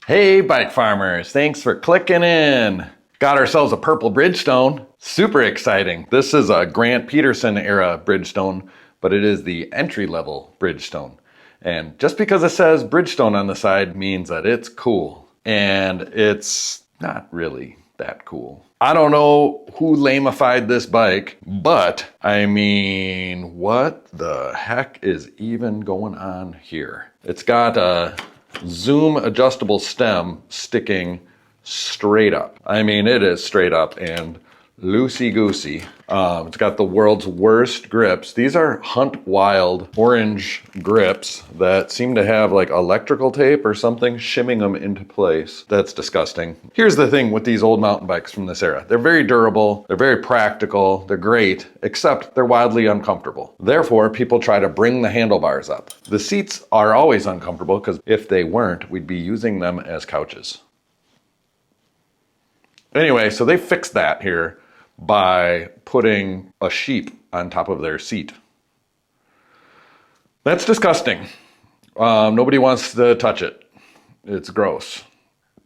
Hey bike farmers, thanks for clicking in. Got ourselves a purple Bridgestone. Super exciting. This is a Grant Peterson era Bridgestone, but it is the entry-level Bridgestone. And just because it says Bridgestone on the side means that it's cool. And it's not really that cool. I don't know who lamified this bike, but I mean, what the heck is even going on here? It's got a zoom adjustable stem sticking straight up. I mean, it is straight up and loosey-goosey. It's got the world's worst grips. These are Hunt Wild orange grips that seem to have like electrical tape or something shimming them into place. That's disgusting. Here's the thing with these old mountain bikes from this era. They're very durable, they're very practical, they're great, except they're wildly uncomfortable. Therefore, people try to bring the handlebars up. The seats are always uncomfortable because if they weren't, we'd be using them as couches. Anyway, so they fixed that here by putting a sheep on top of their seat. That's disgusting. Nobody wants to touch it. It's gross.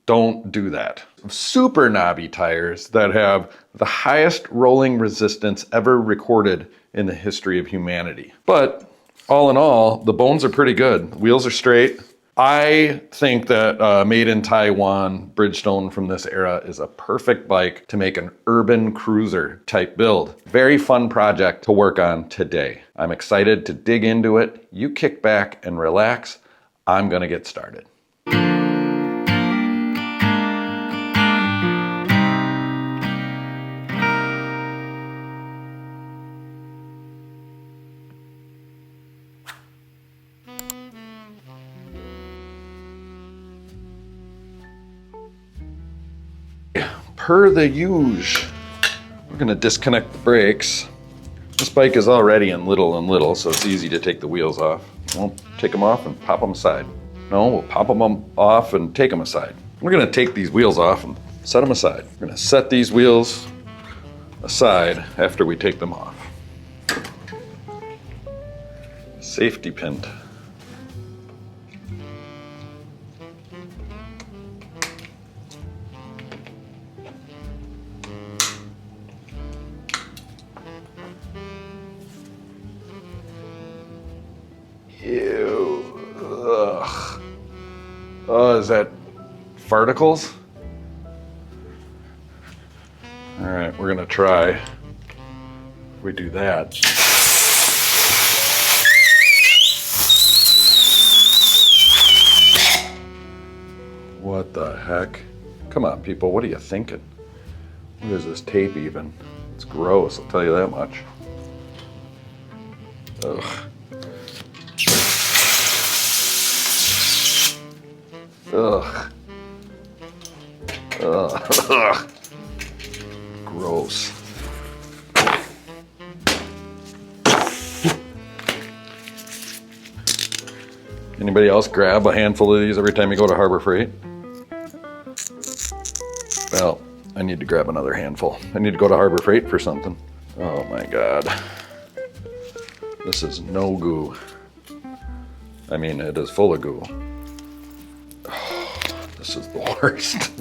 Don't do that. Super knobby tires that have the highest rolling resistance ever recorded in the history of humanity. But all in all, the bones are pretty good. Wheels are straight. I think that made in Taiwan Bridgestone from this era is a perfect bike to make an urban cruiser type build. Very fun project to work on today. I'm excited to dig into it. You kick back and relax. I'm gonna get started. Per the usual, we're gonna disconnect the brakes. This bike is already in little, so it's easy to take the wheels off. We'll take them off and pop them aside. No, we'll pop them off and take them aside. We're gonna take these wheels off and set them aside. We're gonna set these wheels aside after we take them off. Safety pin. Ew. Ugh. Oh, is that farticles? All right, we're gonna try. If we do that. What the heck? Come on, people, what are you thinking? What is this tape even? It's gross, I'll tell you that much. Ugh. Ugh. Ugh. Ugh. Gross. Anybody else grab a handful of these every time you go to Harbor Freight? Well, I need to grab another handful. I need to go to Harbor Freight for something. Oh my God. This is no goo. I mean, it is full of goo. This is the worst.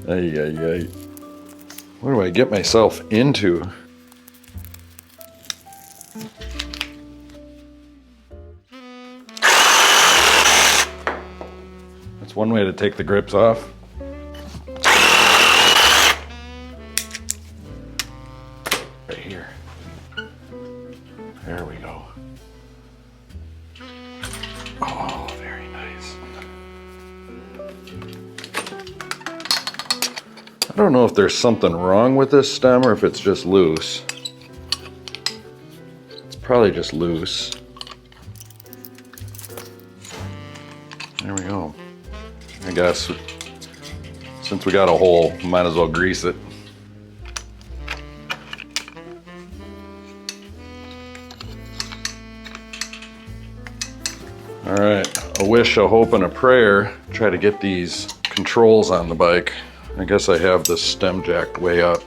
Ay, ay, ay. What do I get myself into? That's one way to take the grips off. Right here. There we go. Oh, very nice. I don't know if there's something wrong with this stem or if it's just loose. It's probably just loose. There we go. I guess since we got a hole, might as well grease it. All right, a wish, a hope, and a prayer. Try to get these controls on the bike. I guess I have this stem jacked way up.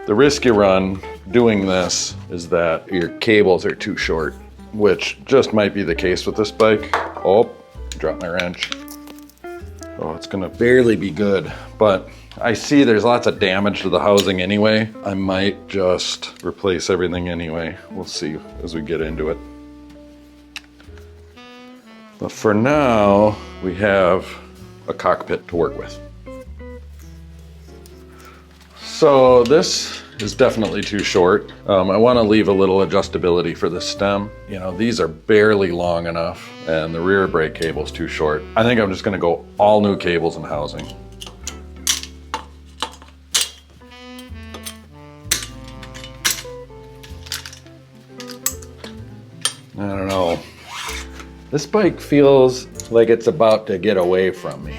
The risk you run doing this is that your cables are too short, which just might be the case with this bike. Oh, dropped my wrench. Oh, it's gonna barely be good, but I see there's lots of damage to the housing anyway. I might just replace everything anyway. We'll see as we get into it. But for now, we have a cockpit to work with. So this is definitely too short. I want to leave a little adjustability for the stem. You know, these are barely long enough and the rear brake cable is too short. I think I'm just going to go all new cables and housing. I don't know. This bike feels like it's about to get away from me.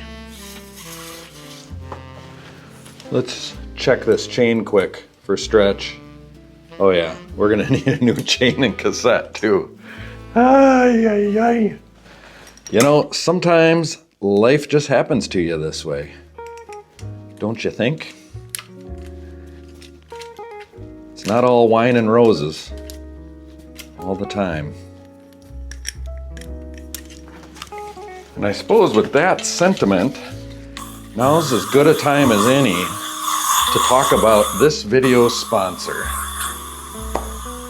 Let's check this chain quick for stretch. Oh yeah, we're gonna need a new chain and cassette too. Ay, ay, ay. You know, sometimes life just happens to you this way. Don't you think? It's not all wine and roses all the time. And I suppose with that sentiment, now's as good a time as any to talk about this video's sponsor.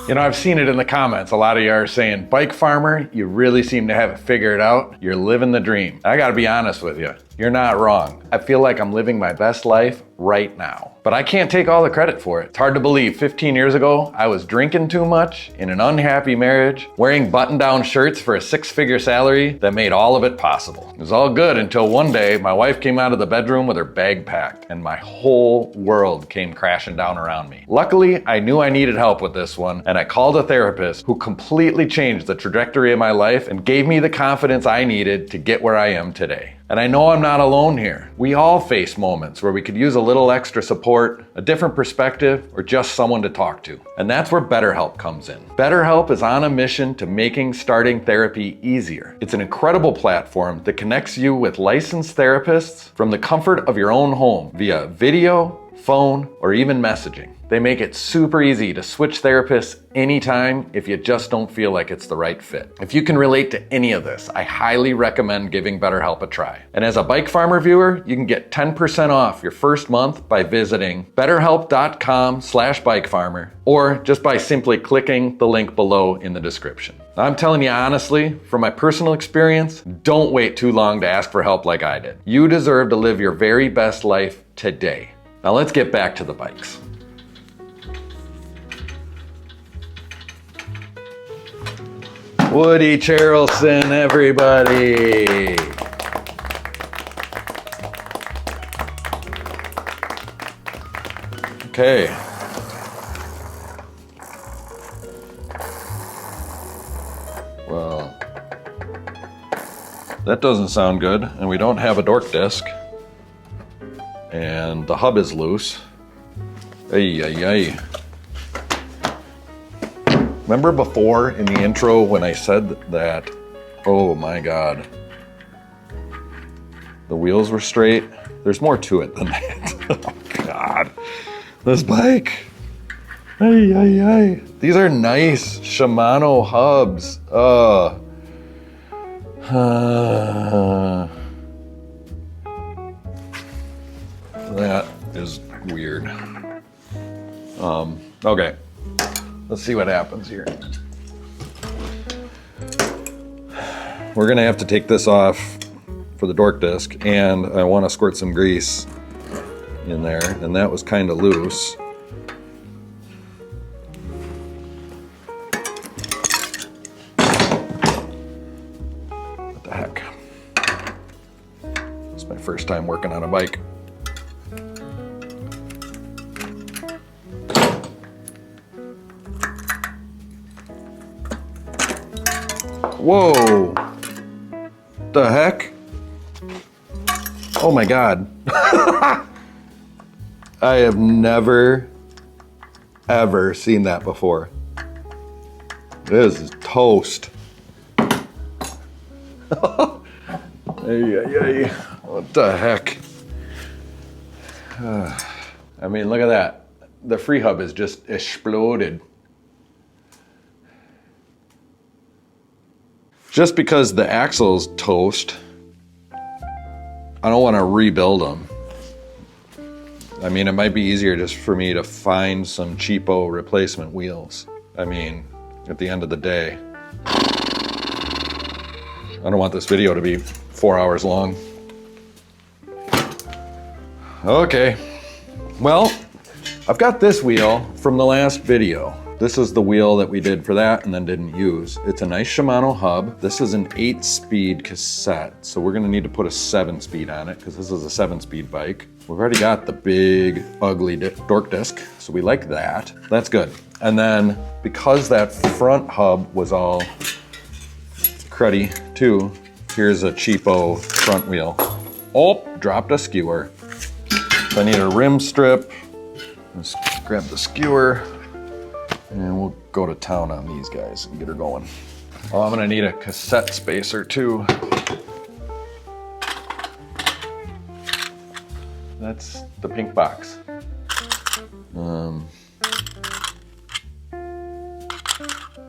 You know, I've seen it in the comments. A lot of you are saying, Bike Farmer, you really seem to have it figured out. You're living the dream. I gotta be honest with you. You're not wrong. I feel like I'm living my best life right now. But I can't take all the credit for it. It's hard to believe 15 years ago, I was drinking too much, in an unhappy marriage, wearing button-down shirts for a six-figure salary that made all of it possible. It was all good until one day, my wife came out of the bedroom with her bag packed, and my whole world came crashing down around me. Luckily, I knew I needed help with this one, and I called a therapist who completely changed the trajectory of my life and gave me the confidence I needed to get where I am today. And I know I'm not alone here. We all face moments where we could use a little extra support, a different perspective, or just someone to talk to. And that's where BetterHelp comes in. BetterHelp is on a mission to making starting therapy easier. It's an incredible platform that connects you with licensed therapists from the comfort of your own home via video, phone, or even messaging. They make it super easy to switch therapists anytime if you just don't feel like it's the right fit. If you can relate to any of this, I highly recommend giving BetterHelp a try. And as a Bike Farmer viewer, you can get 10% off your first month by visiting betterhelp.com/bikefarmer or just by simply clicking the link below in the description. I'm telling you honestly, from my personal experience, don't wait too long to ask for help like I did. You deserve to live your very best life today. Now let's get back to the bikes. Woody Charleston, everybody. Okay. Well, that doesn't sound good, and we don't have a dork disc. And the hub is loose. Ay, ay, ay. Remember before in the intro when I said that, oh my God, the wheels were straight? There's more to it than that. Oh God, this bike. Ay, ay, ay. These are nice Shimano hubs. That is weird. Okay. Let's see what happens here. We're gonna have to take this off for the dork disc, and I want to squirt some grease in there, and that was kind of loose. What the heck? It's my first time working on a bike. Whoa! The heck? Oh my God. I have never, ever seen that before. This is toast. Ay, ay, ay. What the heck? I mean, look at that. The free hub is just exploded. Just because the axle's toast, I don't want to rebuild them. I mean, it might be easier just for me to find some cheapo replacement wheels. I mean, at the end of the day, I don't want this video to be 4 hours long. Okay, well, I've got this wheel from the last video. This is the wheel that we did for that and then didn't use. It's a nice Shimano hub. This is an 8-speed cassette, so we're gonna need to put a 7-speed on it because this is a 7-speed bike. We've already got the big, ugly dork disc, so we like that. That's good. And then, because that front hub was all cruddy too, here's a cheapo front wheel. Oh, dropped a skewer. So I need a rim strip. Let's grab the skewer and we'll go to town on these guys and get her going. Oh, I'm gonna need a cassette spacer too. That's the pink box.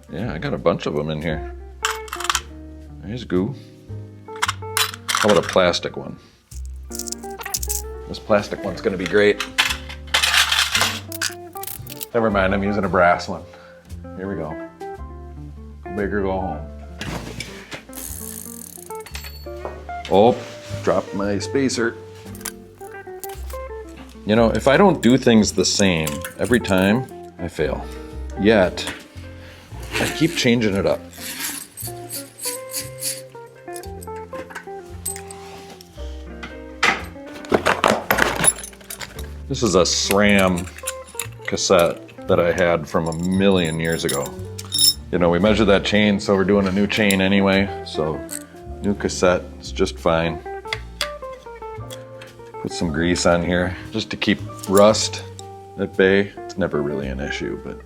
Yeah, I got a bunch of them in here. There's goo. How about a plastic one? This plastic one's gonna be great. Never mind, I'm using a brass one. Here we go. Go big or go home. Oh, dropped my spacer. You know, if I don't do things the same every time, I fail. Yet, I keep changing it up. This is a SRAM cassette that I had from a million years ago. You know, we measured that chain, so we're doing a new chain anyway, so new cassette is just fine. Put some grease on here just to keep rust at bay. It's never really an issue, but.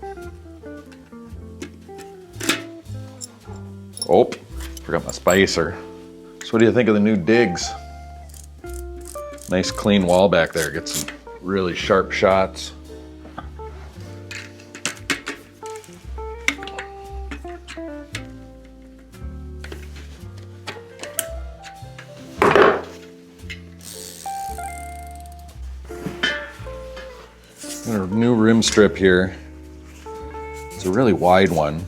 Oh, forgot my spacer. So what do you think of the new digs? Nice clean wall back there. Get some really sharp shots. Got a new rim strip here. It's a really wide one.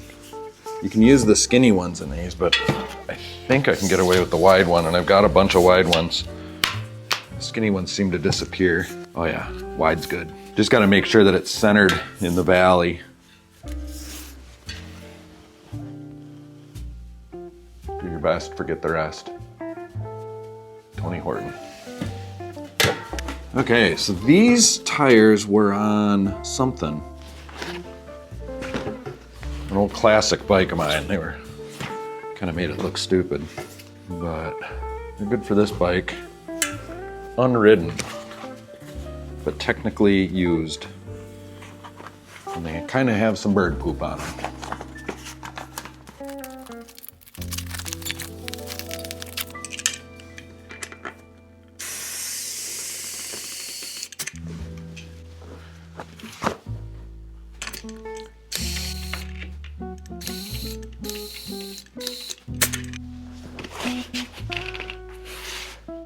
You can use the skinny ones in these, but I think I can get away with the wide one, and I've got a bunch of wide ones. The skinny ones seem to disappear. Oh yeah, wide's good. Just gotta make sure that it's centered in the valley. Do your best, forget the rest. Tony Horton. Okay, so these tires were on something. An old classic bike of mine. They were kind of made it look stupid, but they're good for this bike. Unridden, but technically used. And they kind of have some bird poop on them.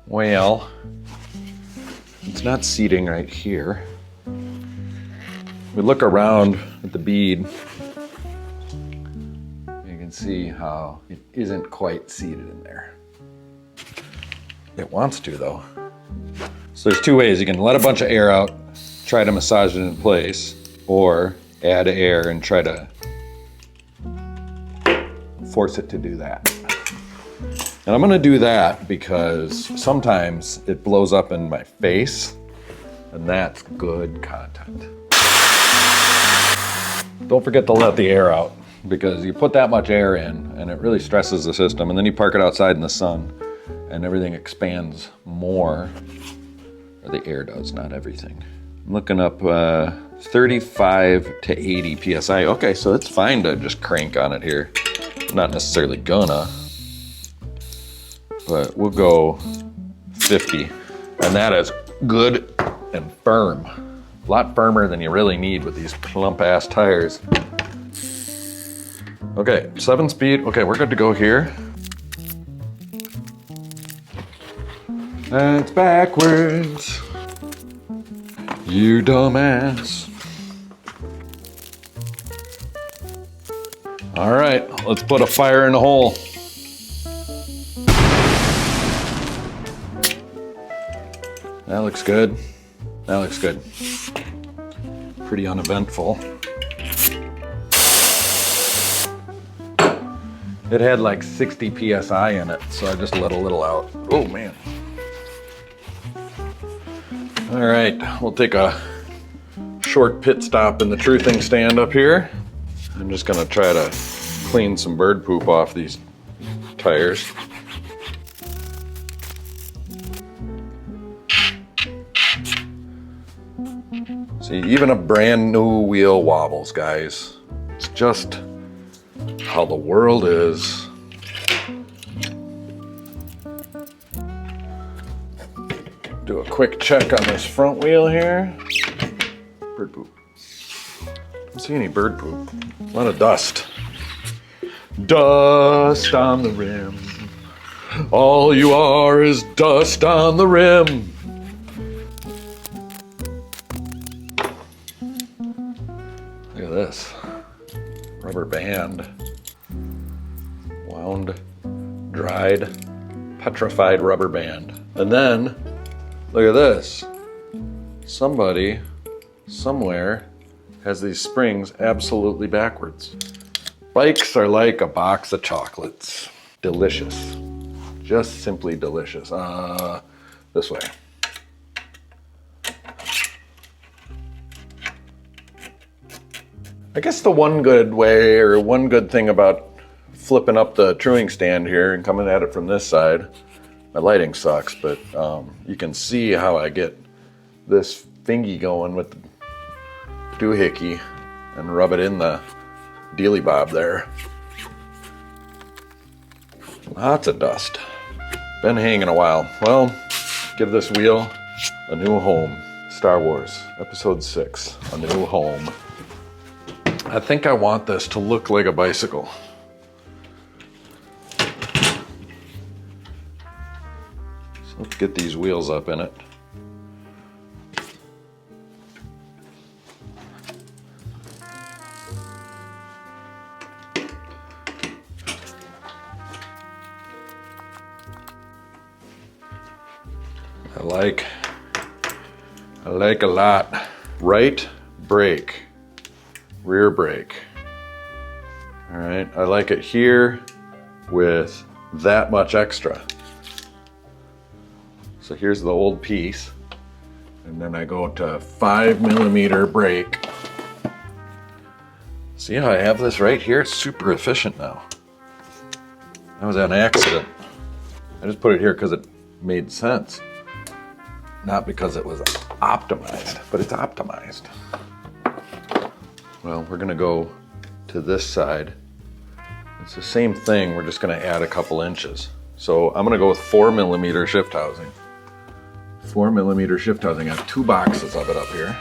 Well, it's not seating right here. We look around at the bead. You can see how it isn't quite seated in there. It wants to though. So there's two ways. You can let a bunch of air out, try to massage it in place, or add air and try to force it to do that. And I'm gonna do that because sometimes it blows up in my face, and that's good content. Don't forget to let the air out, because you put that much air in and it really stresses the system, and then you park it outside in the sun and everything expands more, or the air does, not everything. I'm looking up 35 to 80 PSI. Okay, so it's fine to just crank on it here. Not necessarily gonna. But we'll go 50, and that is good and firm. A lot firmer than you really need with these plump ass tires. Okay, 7-speed. Okay, we're good to go here. That's backwards. You dumbass. All right, let's put a fire in the hole. That looks good. That looks good. Pretty uneventful. It had like 60 PSI in it, so I just let a little out. Oh man. All right, we'll take a short pit stop in the truthing stand up here. I'm just gonna try to clean some bird poop off these tires. See, even a brand new wheel wobbles, guys. It's just how the world is. Do a quick check on this front wheel here. Bird poop. Don't see any bird poop. A lot of dust. Dust on the rim. All you are is dust on the rim. Look at this. Rubber band. Wound, dried, petrified rubber band. And then, look at this. Somebody, somewhere, has these springs absolutely backwards. Bikes are like a box of chocolates. Delicious. Just simply delicious. This way. I guess the one good way, or one good thing about flipping up the truing stand here and coming at it from this side, my lighting sucks, but you can see how I get this thingy going with the doohickey and rub it in the dealy bob there. Lots of dust. Been hanging a while. Well, give this wheel a new home. Star Wars, Episode 6, A New Home. I think I want this to look like a bicycle. So let's get these wheels up in it. I like a lot. Right brake, rear brake. All right, I like it here with that much extra. So here's the old piece, and then I go to 5mm brake. See how I have this right here? It's super efficient now. That was an accident. I just put it here because it made sense. Not because it was optimized, but it's optimized. Well, we're gonna go to this side. It's the same thing, we're just gonna add a couple inches. So I'm gonna go with 4mm shift housing. 4mm shift housing, I have 2 boxes of it up here.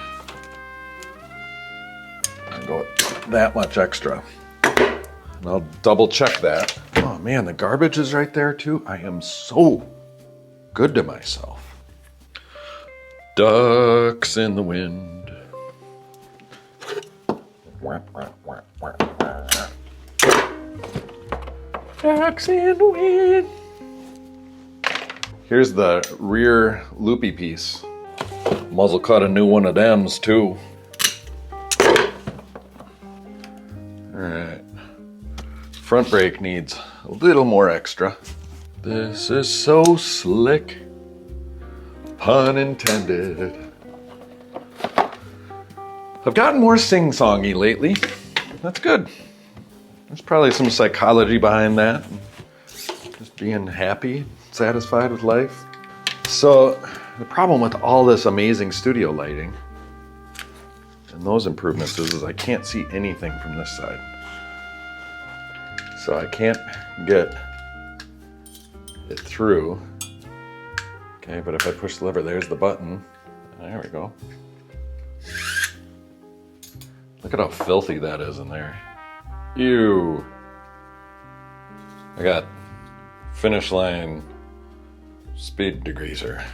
I'll go with that much extra. And I'll double check that. Oh man, the garbage is right there too. I am so good to myself. Ducks in the wind. Ducks in the wind. Here's the rear loopy piece. Muzzle cut a new one of them's too. Alright. Front brake needs a little more extra. This is so slick. Pun intended. I've gotten more sing-songy lately. That's good. There's probably some psychology behind that. Just being happy, satisfied with life. So the problem with all this amazing studio lighting and those improvements is I can't see anything from this side. So I can't get it through. Okay, but if I push the lever, there's the button. There we go. Look at how filthy that is in there. Ew. I got finish line speed degreaser.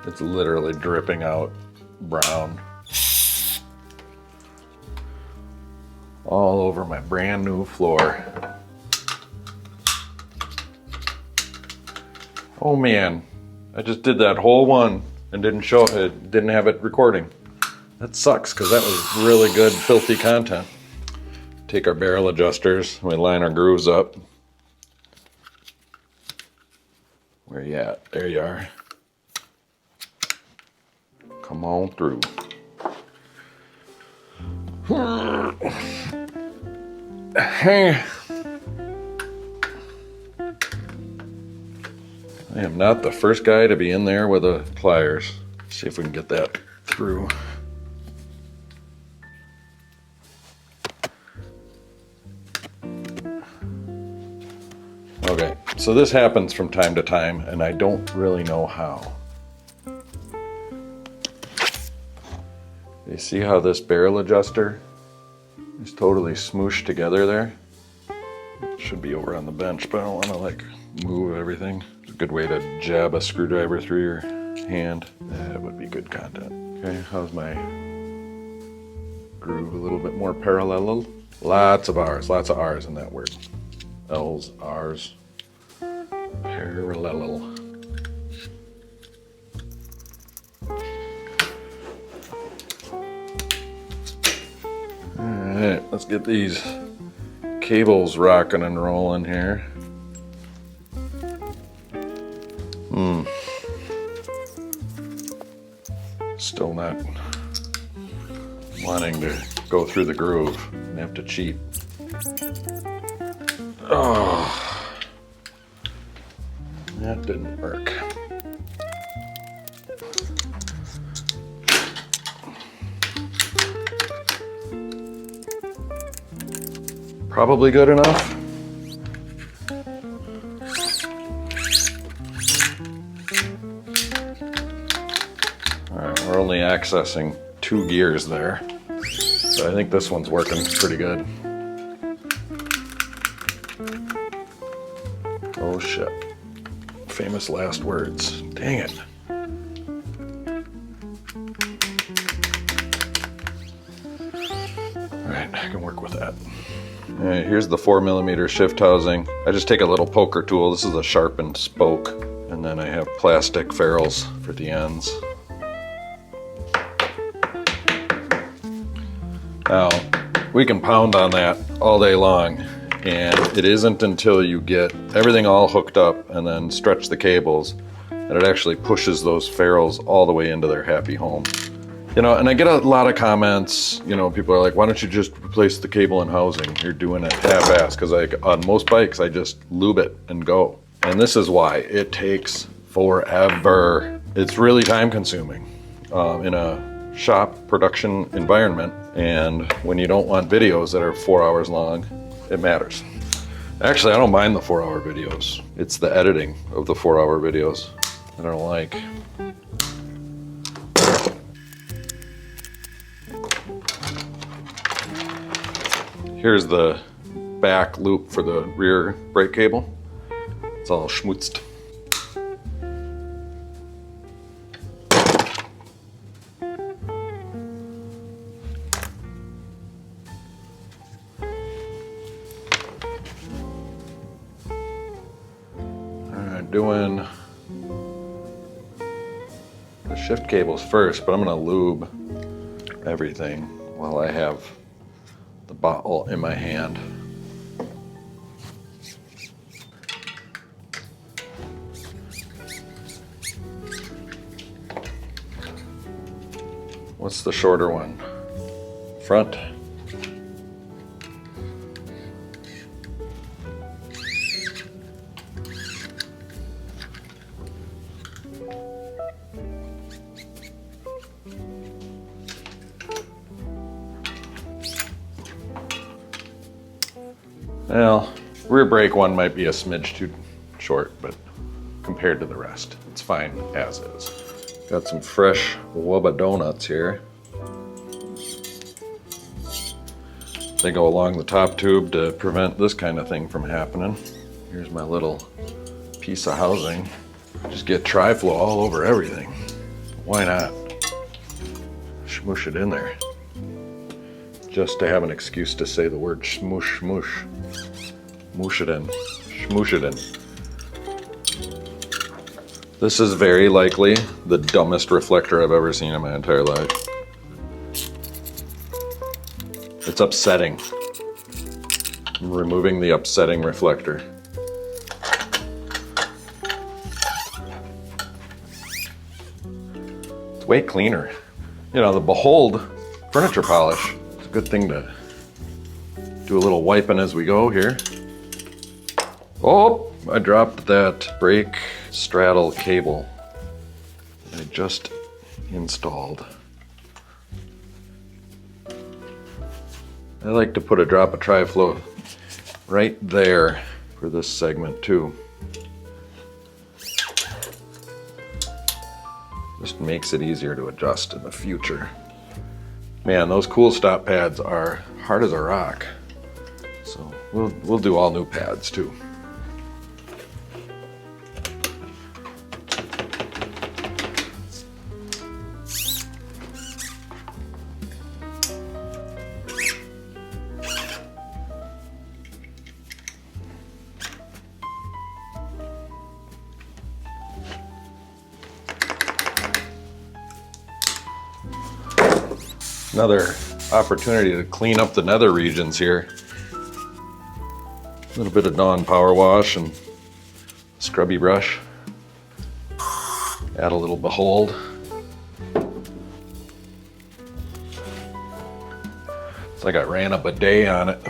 It's literally dripping out brown all over my brand new floor. Oh man, I just did that whole one and didn't show it, didn't have it recording. That sucks, because that was really good filthy content. Take our barrel adjusters, we line our grooves up. Where you at? There you are. Come on through. Hey. I am not the first guy to be in there with the pliers. See if we can get that through. Okay, so this happens from time to time, and I don't really know how. You see how this barrel adjuster is totally smooshed together there? It should be over on the bench, but I don't want to like move everything. It's a good way to jab a screwdriver through your hand. That would be good content. Okay, how's my groove? A little bit more parallel. Lots of R's in that word. L's, R's, parallel. All right, let's get these cables rocking and rolling here. Still not wanting to go through the groove and have to cheat. Oh, that didn't work. Probably good enough. All right, we're only accessing 2 gears there, so I think this one's working pretty good. Oh shit. Famous last words. Dang it. All right, I can work with that. All right, here's the 4mm shift housing. I just take a little poker tool. This is a sharpened spoke. And then I have plastic ferrules for the ends. Now, we can pound on that all day long. And it isn't until you get everything all hooked up and then stretch the cables that it actually pushes those ferrules all the way into their happy home. You know, and I get a lot of comments, you know, people are like, why don't you just replace the cable and housing? You're doing it half-assed, because like on most bikes, I just lube it and go. And this is why it takes forever. It's really time consuming in a shop production environment. And when you don't want videos that are 4 hours long, it matters. Actually, I don't mind the 4-hour videos. It's the editing of the 4-hour videos that I don't like. Here's the back loop for the rear brake cable. It's all schmutzed. Alright, doing the shift cables first, but I'm gonna lube everything while I have the bottle in my hand. What's the shorter one? Front. Well, rear brake one might be a smidge too short, but compared to the rest, it's fine as is. Got some fresh Wubba donuts here. They go along the top tube to prevent this kind of thing from happening. Here's my little piece of housing. Just get tri-flow all over everything. Why not? Smoosh it in there. Just to have an excuse to say the word smoosh, smoosh. Moosh it in. Smoosh it in. This is very likely the dumbest reflector I've ever seen in my entire life. It's upsetting. I'm removing the upsetting reflector. It's way cleaner. You know, the Behold furniture polish. It's a good thing to do a little wiping as we go here. Oh, I dropped that brake straddle cable I just installed. I like to put a drop of tri-flow right there for this segment too. Just makes it easier to adjust in the future. Man, those cool stop pads are hard as a rock. So we'll do all new pads too. Another opportunity to clean up the nether regions here. A little bit of Dawn power wash and scrubby brush. Add a little Behold. It's like I ran a bidet on it.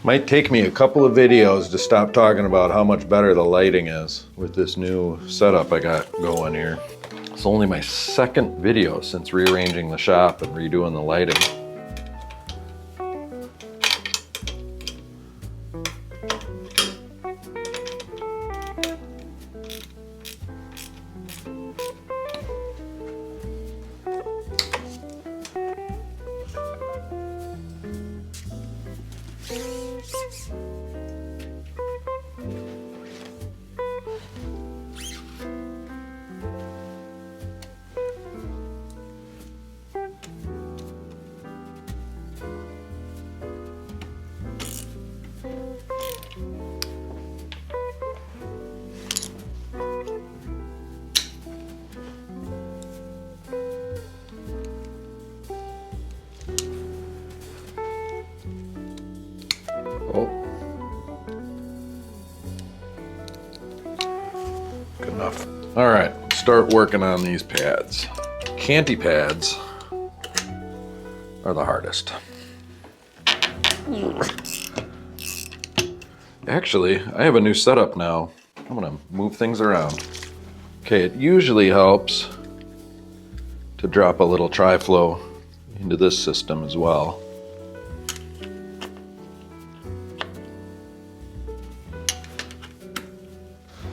Might take me a couple of videos to stop talking about how much better the lighting is with this new setup I got going here. It's only my second video since rearranging the shop and redoing the lighting. Oh. Good enough. All right, start working on these pads. Canty pads are the hardest. Actually, I have a new setup now. I'm gonna move things around. Okay, it usually helps to drop a little tri-flow into this system as well.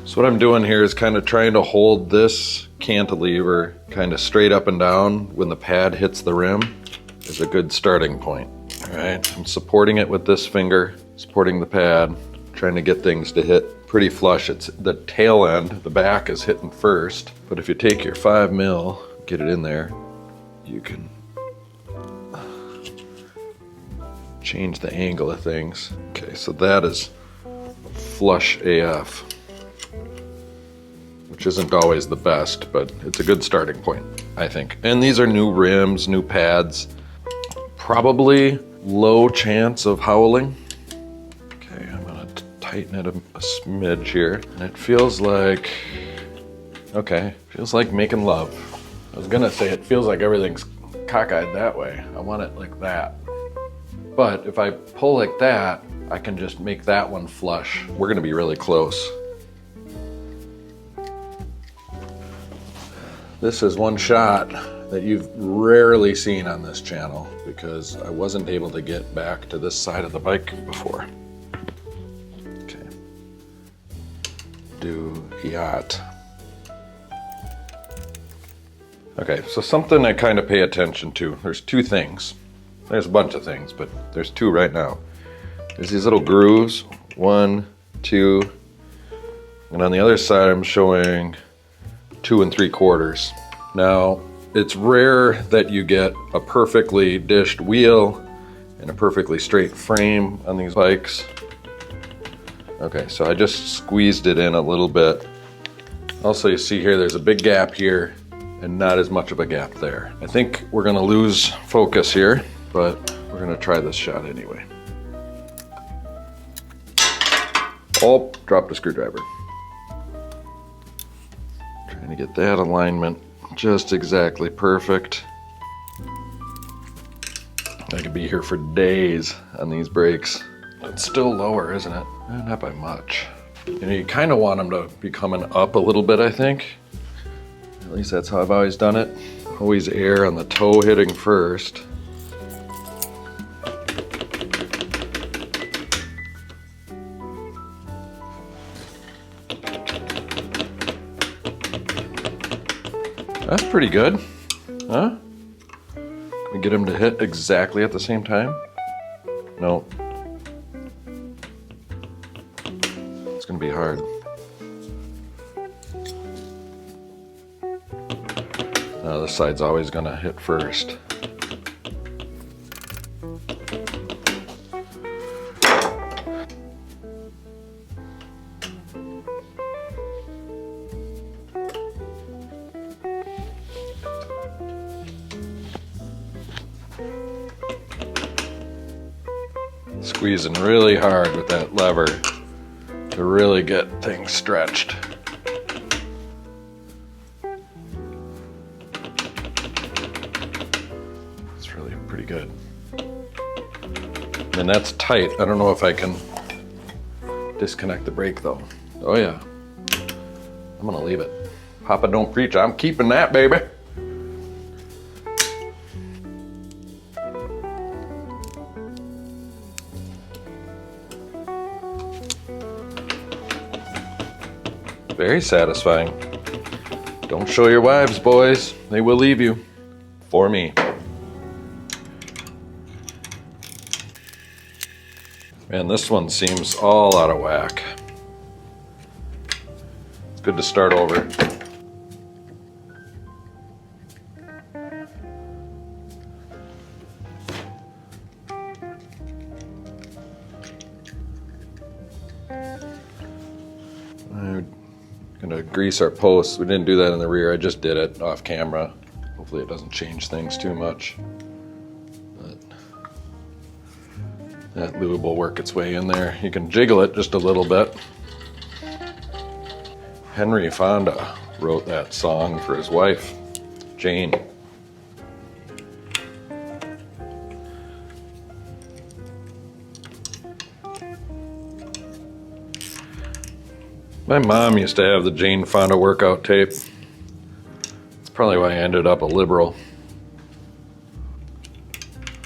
So what I'm doing here is kind of trying to hold this cantilever kind of straight up and down when the pad hits the rim is a good starting point. All right, I'm supporting it with this finger, supporting the pad, trying to get things to hit pretty flush. It's the tail end, the back is hitting first, but if you take your 5mm, get it in there, you can change the angle of things. Okay, so that is flush AF. Which isn't always the best, but it's a good starting point, I think. And these are new rims, new pads. Probably low chance of howling. Okay, I'm gonna tighten it a smidge here. And it feels like, okay, feels like making love. I was gonna say it feels like everything's cockeyed that way. I want it like that. But if I pull like that, I can just make that one flush. We're gonna be really close. This is one shot that you've rarely seen on this channel because I wasn't able to get back to this side of the bike before. Okay. Yacht. Okay, so something I kind of pay attention to. There's two things. There's a bunch of things, but there's two right now. There's these little grooves, 1, 2, and on the other side I'm showing 2 3/4. Now, it's rare that you get a perfectly dished wheel and a perfectly straight frame on these bikes. Okay, so I just squeezed it in a little bit. Also, you see here, there's a big gap here and not as much of a gap there. I think we're gonna lose focus here, but we're gonna try this shot anyway. Oh, dropped a screwdriver. Trying to get that alignment just exactly perfect. I could be here for days on these brakes. It's still lower, isn't it? Not by much. You know, you kind of want them to be coming up a little bit, I think. At least that's how I've always done it. Always air on the toe hitting first. That's pretty good, huh? Can we get them to hit exactly at the same time? No. It's gonna be hard. No, this side's always gonna hit first. Squeezing really hard with that lever to really get things stretched. It's really pretty good. And that's tight. I don't know if I can disconnect the brake though. Oh yeah, I'm gonna leave it. Papa don't preach, I'm keeping that, baby. Very satisfying. Don't show your wives, boys. They will leave you. For me. Man, this one seems all out of whack. It's good to start over. Gonna grease our posts. We didn't do that in the rear. I just did it off camera. Hopefully it doesn't change things too much. But that lube will work its way in there. You can jiggle it just a little bit. Henry Fonda wrote that song for his wife, Jane. My mom used to have the Jane Fonda workout tape. That's probably why I ended up a liberal.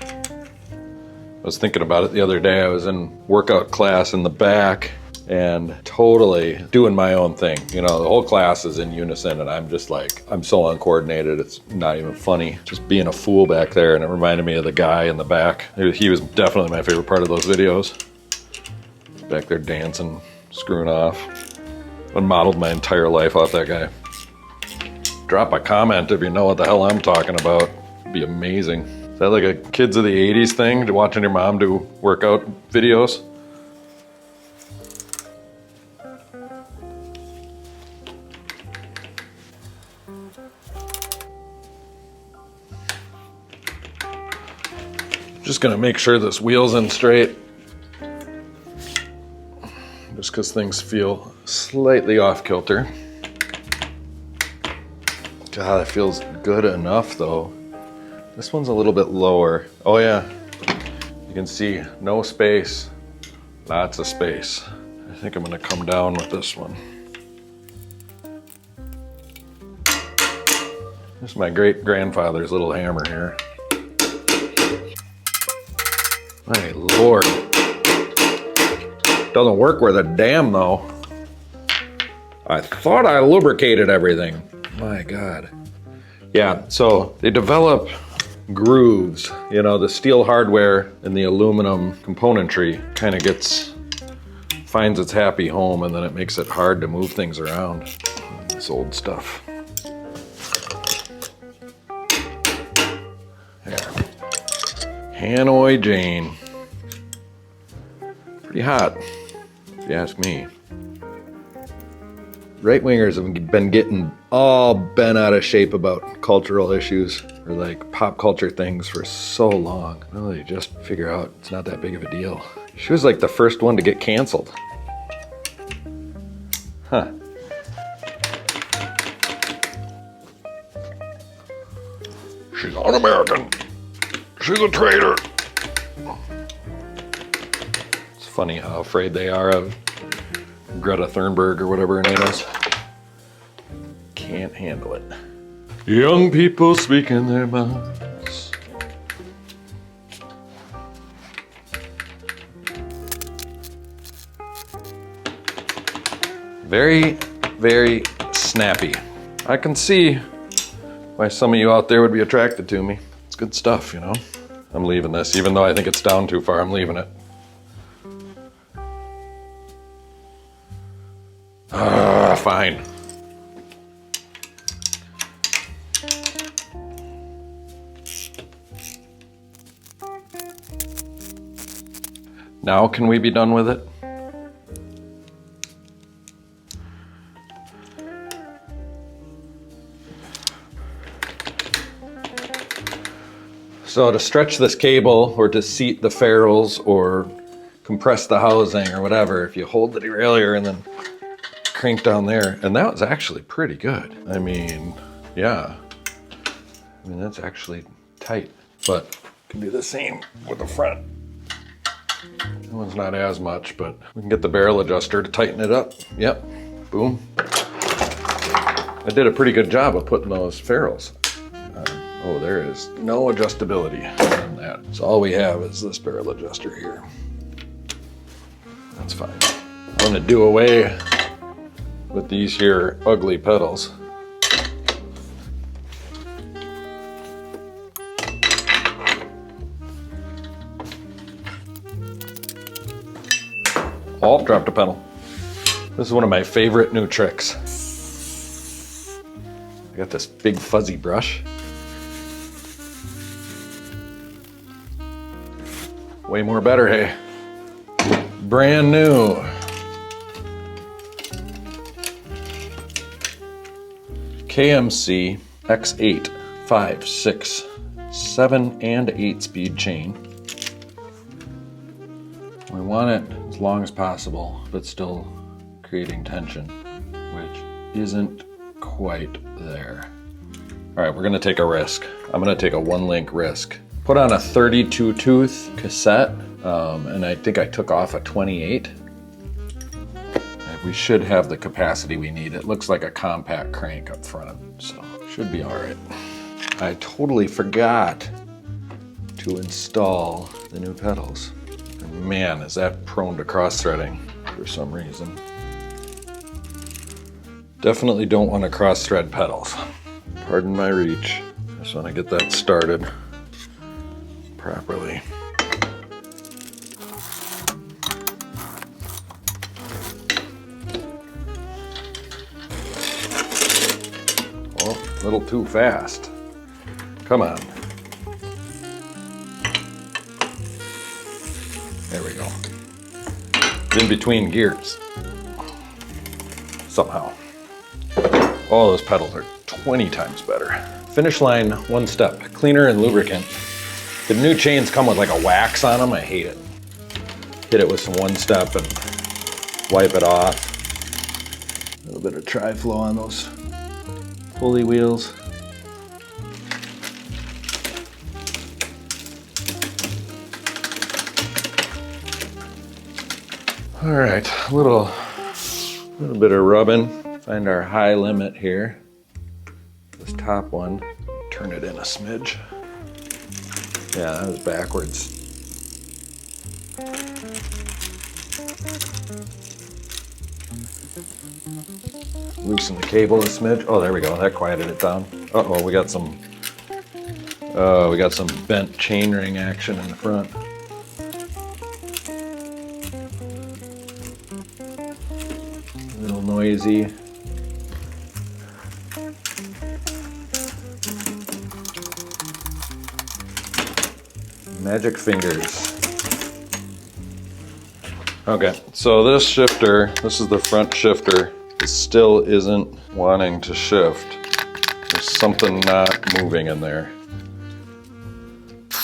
I was thinking about it the other day. I was in workout class in the back and totally doing my own thing. You know, the whole class is in unison and I'm just like, I'm so uncoordinated, it's not even funny. Just being a fool back there, and it reminded me of the guy in the back. He was definitely my favorite part of those videos. Back there dancing, screwing off. I modeled my entire life off that guy. Drop a comment if you know what the hell I'm talking about. It'd be amazing. Is that like a kids of the 80s thing, watching your mom do workout videos? Just gonna make sure this wheel's in straight. Just because things feel slightly off kilter. God, it feels good enough though. This one's a little bit lower. Oh yeah, you can see no space, lots of space. I think I'm gonna come down with this one. This is my great grandfather's little hammer here. My Lord. Doesn't work worth a damn though. I thought I lubricated everything. My God. Yeah, so they develop grooves. You know, the steel hardware and the aluminum componentry kind of finds its happy home, and then it makes it hard to move things around. This old stuff. There. Hanoi Jane. Pretty hot, if you ask me. Right-wingers have been getting all bent out of shape about cultural issues or like pop culture things for so long. Well, they just figure out it's not that big of a deal. She was like the first one to get canceled. Huh. She's un-American. She's a traitor. It's funny how afraid they are of Greta Thunberg or whatever her name is. Can't handle it. Young people speaking their minds. Very, very snappy. I can see why some of you out there would be attracted to me. It's good stuff, you know? I'm leaving this, even though I think it's down too far, I'm leaving it. Fine. Now can we be done with it? So to stretch this cable or to seat the ferrules or compress the housing or whatever, if you hold the derailleur and then crank down there, and that was actually pretty good. I mean, yeah. I mean, that's actually tight, but you can do the same with the front. That one's not as much, but we can get the barrel adjuster to tighten it up. Yep, boom. I did a pretty good job of putting those ferrules. Oh, there is no adjustability on that. So all we have is this barrel adjuster here. That's fine. I'm gonna do away with these here ugly pedals. Oh, dropped a pedal. This is one of my favorite new tricks. I got this big fuzzy brush. Way more better, hey. Brand new. KMC X8 5, 6, 7, and 8 speed chain. We want it as long as possible, but still creating tension, which isn't quite there. All right, we're gonna take a risk. I'm gonna take a 1-link risk. Put on a 32 tooth cassette, and I think I took off a 28. We should have the capacity we need. It looks like a compact crank up front, so should be all right. I totally forgot to install the new pedals. And man, is that prone to cross-threading for some reason. Definitely don't want to cross-thread pedals. Pardon my reach. Just want to get that started properly. Oh, a little too fast. Come on. There we go. In between gears. Somehow. Oh, those pedals are 20 times better. Finish line, 1 step. Cleaner and lubricant. The new chains come with like a wax on them. I hate it. Hit it with some 1 step and wipe it off. A little bit of tri-flow on those pulley wheels. All right, a little bit of rubbing. Find our high limit here. This top one, turn it in a smidge. Yeah, that was backwards. Loosen the cable a smidge. Oh, there we go. That quieted it down. Uh-oh, we got some bent chainring action in the front. A little noisy. Magic fingers. Okay, so this shifter, this is the front shifter, it still isn't wanting to shift. There's something not moving in there. So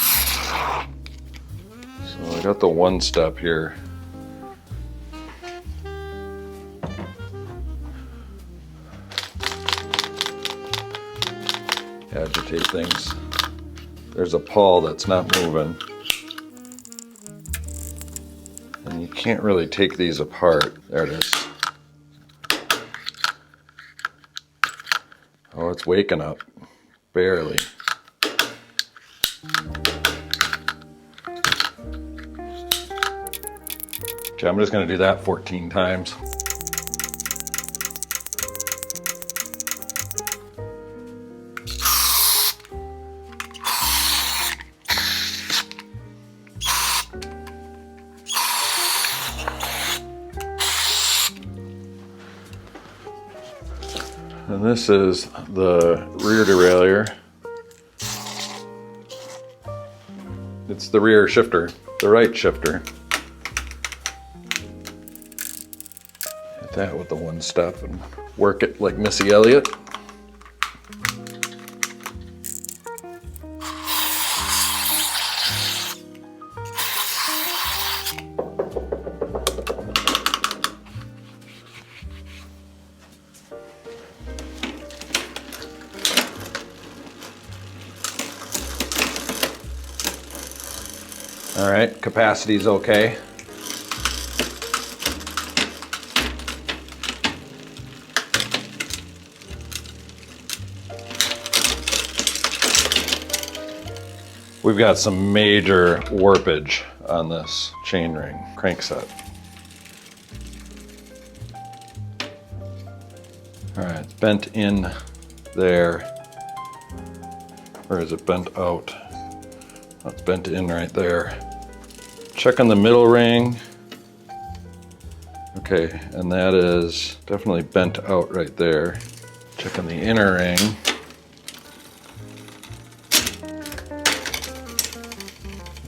I got the one step here. Agitate things. There's a pawl that's not moving. And you can't really take these apart. There it is. Oh, it's waking up. Barely. Okay, I'm just going to do that 14 times. And this is the rear derailleur. It's the rear shifter, the right shifter. Hit that with the one step and work it like Missy Elliott. All right, capacity is okay. We've got some major warpage on this chainring crankset. All right, it's bent in there. Or is it bent out? That's bent in right there. Check on the middle ring. Okay, and that is definitely bent out right there. Check on the inner ring.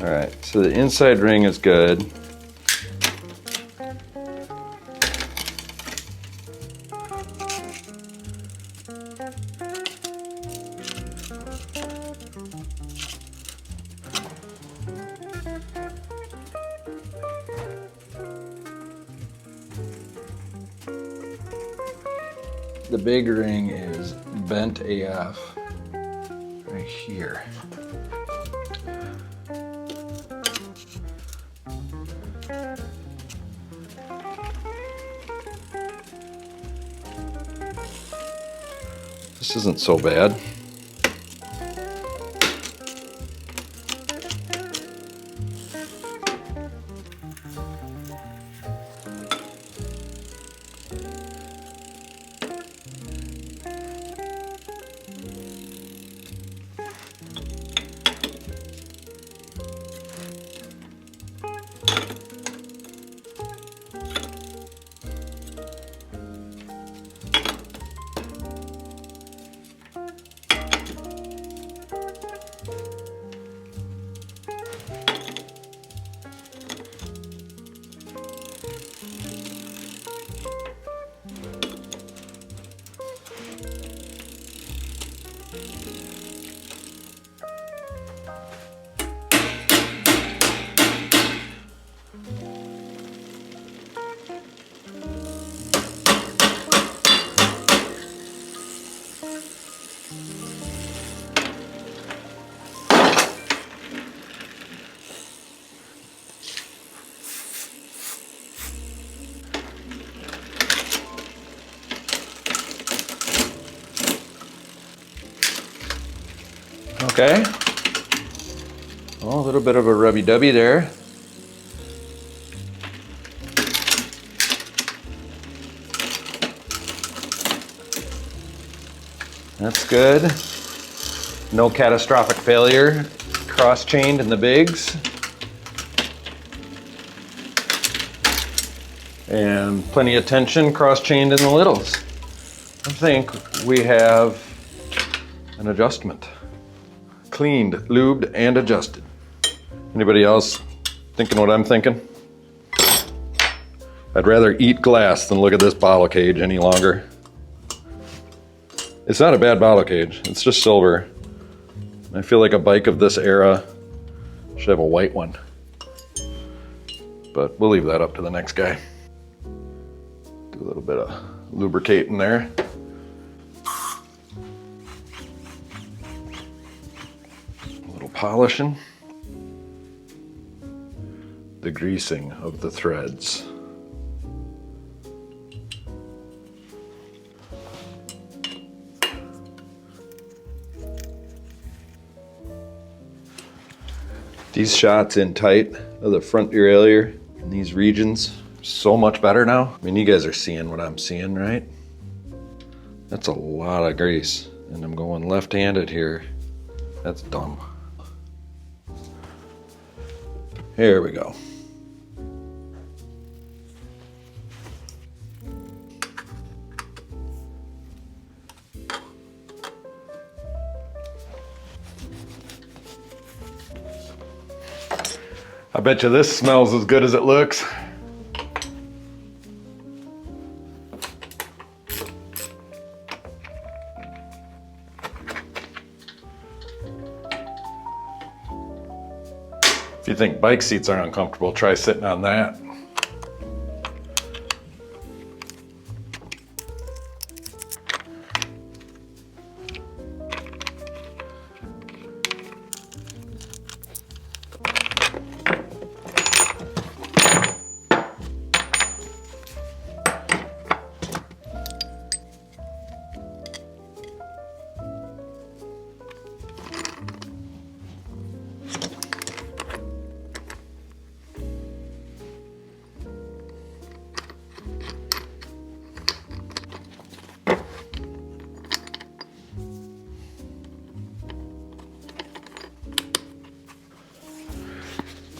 All right, so the inside ring is good. The big ring is bent AF right here. This isn't so bad. Okay. Oh, a little bit of a rubby-dubby there. That's good. No catastrophic failure. Cross-chained in the bigs. And plenty of tension cross-chained in the littles. I think we have an adjustment. Cleaned, lubed, and adjusted. Anybody else thinking what I'm thinking? I'd rather eat glass than look at this bottle cage any longer. It's not a bad bottle cage, it's just silver. I feel like a bike of this era should have a white one. But we'll leave that up to the next guy. Do a little bit of lubricating there. A little polishing. The greasing of the threads. These shots in tight of the front derailleur in these regions, so much better now. I mean, you guys are seeing what I'm seeing, right? That's a lot of grease. And I'm going left-handed here. That's dumb. Here we go. I bet you this smells as good as it looks. If you think bike seats are uncomfortable, try sitting on that.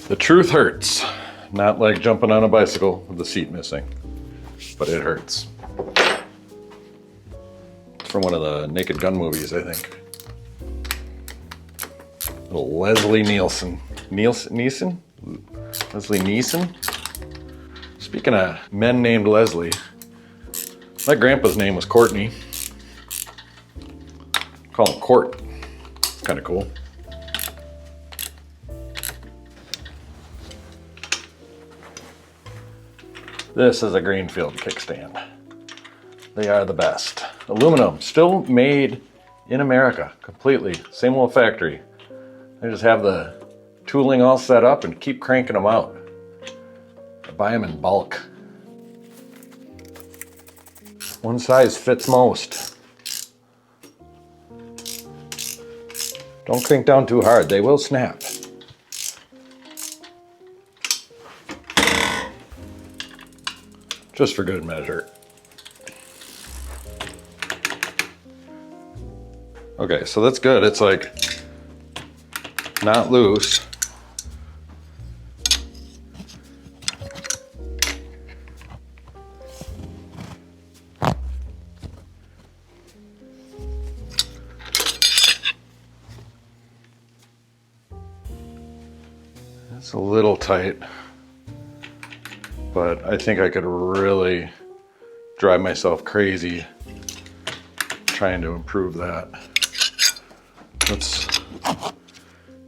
The truth hurts. Not like jumping on a bicycle with the seat missing, but it hurts. It's from one of the Naked Gun movies, I think. Little Leslie Nielsen. Leslie Neeson? Speaking of men named Leslie, my grandpa's name was Courtney. Call him Court. It's kind of cool. This is a Greenfield kickstand. They are the best. Aluminum, still made in America, completely. Same old factory. They just have the tooling all set up and keep cranking them out. I buy them in bulk. One size fits most. Don't crank down too hard, they will snap. Just for good measure. Okay, so that's good. It's like not loose. It's a little tight. But I think I could really drive myself crazy trying to improve that. Let's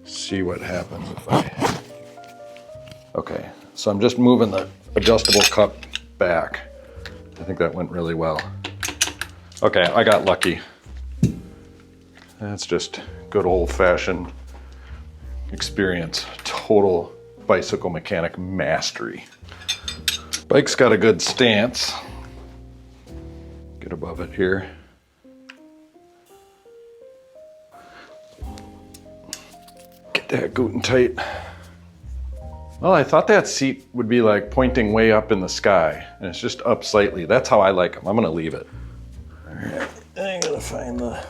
see what happens if I... Okay, so I'm just moving the adjustable cup back. I think that went really well. Okay, I got lucky. That's just good old-fashioned experience. Total bicycle mechanic mastery. Bike's got a good stance. Get above it here. Get that Guten tight. Well, I thought that seat would be like pointing way up in the sky, and it's just up slightly. That's how I like them. I'm gonna leave it. All right, I gotta find the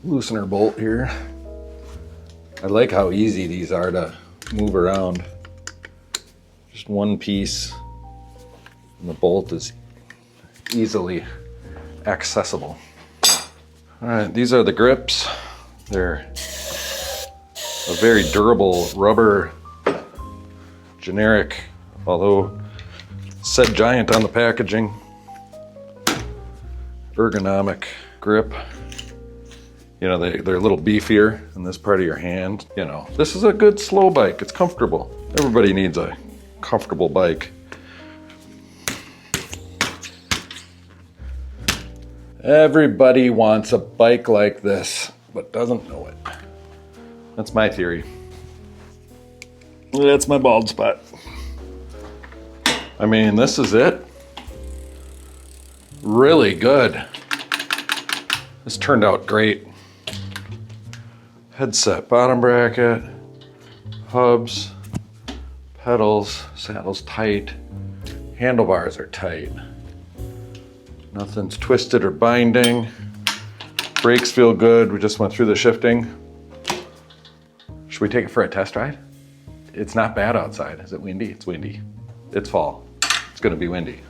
loosener bolt here. I like how easy these are to move around. Just one piece and the bolt is easily accessible. All right, these are the grips. They're a very durable rubber, generic, although said giant on the packaging. Ergonomic grip. You know, they're a little beefier in this part of your hand. You know, this is a good slow bike. It's comfortable. Everybody needs a comfortable bike. Everybody wants a bike like this, but doesn't know it. That's my theory. That's my bald spot. I mean, this is it. Really good. This turned out great. Headset, bottom bracket, hubs, pedals, saddle's tight, handlebars are tight. Nothing's twisted or binding. Brakes feel good. We just went through the shifting. Should we take it for a test ride? It's not bad outside. Is it windy? It's windy. It's fall. It's gonna be windy.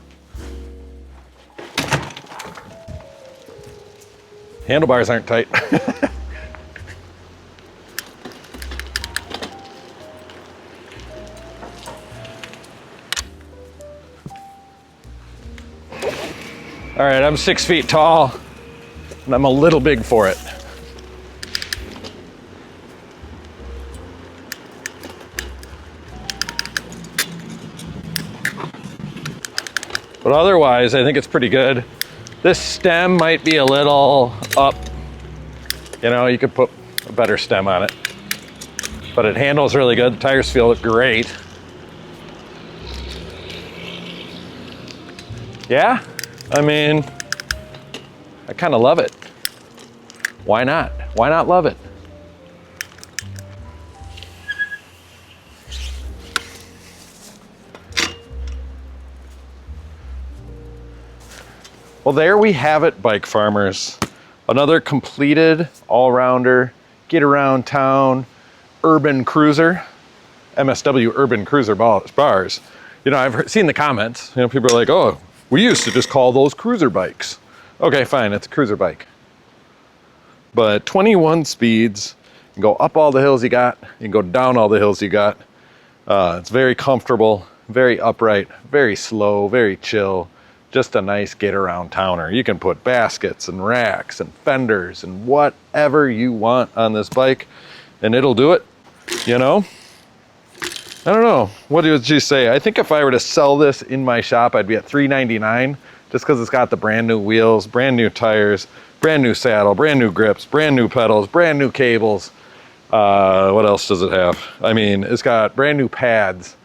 Handlebars aren't tight. All right, I'm 6 feet tall and I'm a little big for it. But otherwise, I think it's pretty good. This stem might be a little up. You know, you could put a better stem on it. But it handles really good. The tires feel great. Yeah, I mean, I kind of love it. Why not? Why not love it? Well, there we have it, bike farmers. Another completed all-rounder, get around town, urban cruiser, MSW urban cruiser bars. You know, I've seen the comments. You know, people are like, oh, we used to just call those cruiser bikes. Okay, fine, it's a cruiser bike. But 21 speeds, you can go up all the hills you got, you can go down all the hills you got. It's very comfortable, very upright, very slow, very chill. Just a nice get around towner. You can put baskets and racks and fenders and whatever you want on this bike and it'll do it, you know? I don't know, what did you say? I think if I were to sell this in my shop, I'd be at $399 just because it's got the brand new wheels, brand new tires, brand new saddle, brand new grips, brand new pedals, brand new cables. What else does it have? I mean, it's got brand new pads.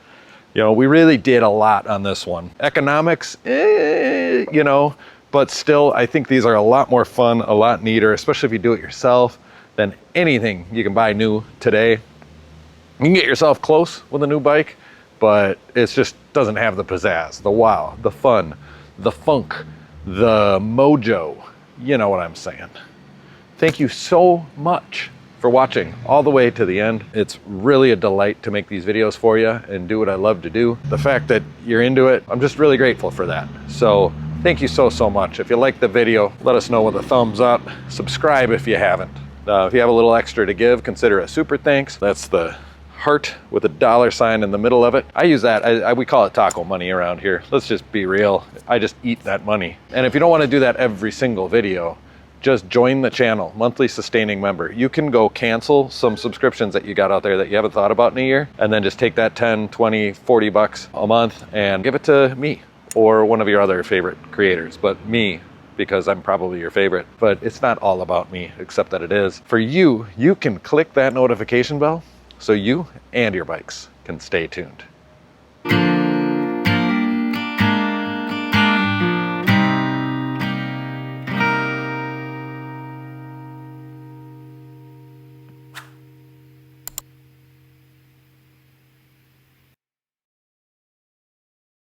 You know, we really did a lot on this one. Economics, you know, but still, I think these are a lot more fun, a lot neater, especially if you do it yourself, than anything you can buy new today. You can get yourself close with a new bike, but it just doesn't have the pizzazz, the wow, the fun, the funk, the mojo. You know what I'm saying. Thank you so much for watching all the way to the end. It's really a delight to make these videos for you and do what I love to do. The fact that you're into it, I'm just really grateful for that. So thank you so much. If you liked the video, let us know with a thumbs up. Subscribe if you haven't. If you have a little extra to give, consider a super thanks. That's the heart with a $sign in the middle of it. I use that, we call it taco money around here. Let's just be real. I just eat that money. And if you don't want to do that every single video, just join the channel, monthly sustaining member. You can go cancel some subscriptions that you got out there that you haven't thought about in a year, and then just take that 10, 20, 40 bucks a month and give it to me or one of your other favorite creators, but me, because I'm probably your favorite. But it's not all about me, except that it is. For you, you can click that notification bell so you and your bikes can stay tuned.